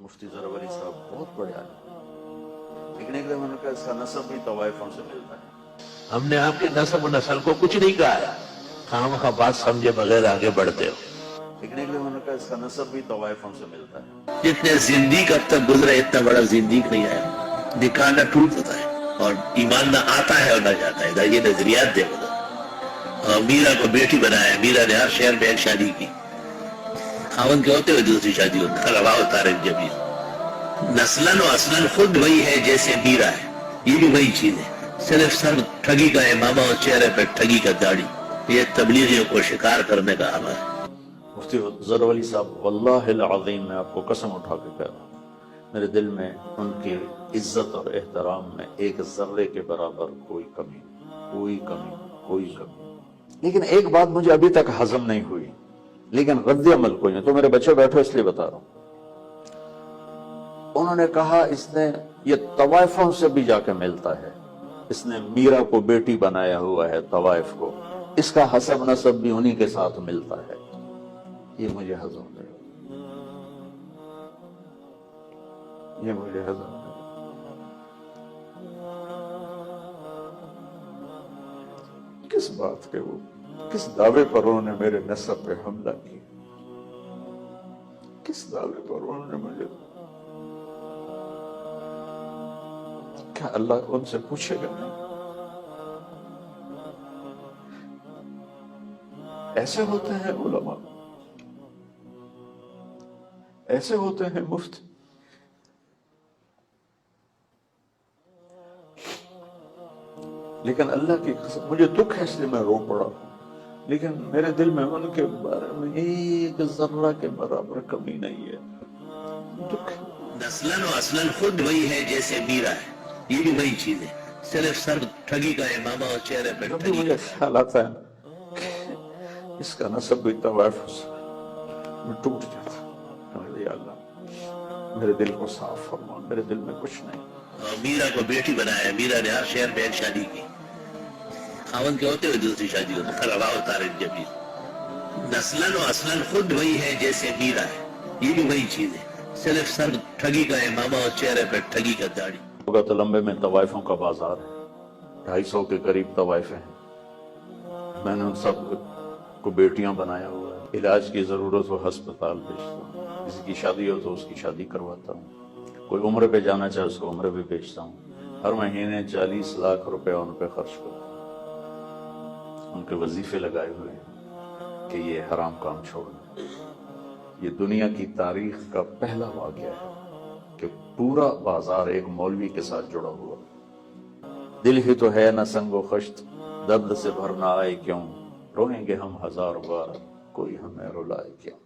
मुफ्ती ज़रब अली साहब बहुत बड़े आदमी, लेकिन एक मैंने कहा इसका नस्ब भी तवाइफों से मिलता है। हमने आपके नस्ब और नस्ल को कुछ नहीं कहा है, खामखा बात समझे बगैर आगे बढ़ते हो। लेकिन एक मैंने कहा इसका नस्ब भी तवाइफों से मिलता है। जितने जिंदगी अब तक गुजरे इतना बड़ा जिंदगी नहीं आया, निकालना टूट होता है और ईमान ना आता है और ना जाता है। ये नजरियात दे और मीरा को बेटी बनाया, मीरा ने हर शहर में एक शादी की, खावन के होते हुए दूसरी शादी होता है, रवा होता है जमीन। नस्लन और असलन खुद वही है जैसे मीरा है, ये भी वही चीज है, सिर्फ सर ठगी का है मामा और चेहरे पर ठगी का दाढ़ी। ये तबलीगियों को शिकार करने का अमल है। मुफ्ती ज़रब अली साहब वल्लाहिल अज़ीम, मैं आपको कसम उठा के कह रहा हूँ, मेरे दिल में उनकी इज्जत और एहतराम में एक जर्रे के बराबर कोई कमी, कोई कमी, कोई कमी। लेकिन एक बात मुझे अभी तक हजम नहीं हुई, लेकिन रद्द अमल कोई नहीं, तो मेरे बच्चे बैठो इसलिए बता रहा हूं। उन्होंने कहा इसने ये तवाइफों से भी जाके मिलता है, इसने मीरा को बेटी बनाया हुआ है तवाइफ को, इसका हसब नसब भी उन्हीं के साथ मिलता है। ये मुझे हजम नहीं, ये मुझे हजम नहीं। किस बात के वो, किस दावे पर उन्होंने मेरे नसब पे हमला किया, किस दावे पर उन्होंने मुझे, क्या अल्लाह उनसे पूछेगा नहीं? ऐसे होते हैं उलमा, ऐसे होते हैं मुफ्ती। लेकिन अल्लाह की कसम मुझे दुख है इसलिए मैं रो पड़ा, लेकिन मेरे दिल में उनके बारे में एक जर्रा के बराबर कमी नहीं है। दुख नस्लन और असलन खुद वही है जैसे मीरा है, ये भी वही चीज है, सिर्फ सर ठगी का है मामा और चेहरे पर जब भी मुझे ख्याल आता है इसका नसब भी तवाइफ में टूट जाता, या अल्लाह मेरे दिल को साफ फरमा, मेरे दिल में कुछ नहीं। मीरा को बेटी बनाया, मीरा ने हर शहर में एक शादी की, खावन के होते हुए दूसरी शादी होती है, रवा होता है जमीन। नस्लन और असलन खुद वही है जैसे मीरा है, ये भी वही चीज है, सिर्फ सर ठगी का है मामा और चेहरे पर ठगी का दाढ़ी। होगा तो लंबे में तवाइफों का बाजार है, 250 के करीब तवाइफें हैं। मैंने उन सब को बेटियां बनाया हुआ है, इलाज की जरूरत हो अस्पताल भेजता हूँ, किसी की शादी हो तो उसकी शादी करवाता हूँ, कोई उम्र पे जाना चाहे उसको उम्र भी भेजता हूँ। हर महीने 40 लाख रुपए उन पे खर्च करता हूँ, उनके वजीफे लगाए हुए हैं कि ये हराम काम छोड़ दें। ये दुनिया की तारीख का पहला वाक़या है कि पूरा बाजार एक मौलवी के साथ जुड़ा हुआ। दिल ही तो है न संगो खश्त, दर्द से भरना आए क्यों, रोएंगे हम 1000 बार, कोई हमें रुलाए क्यों।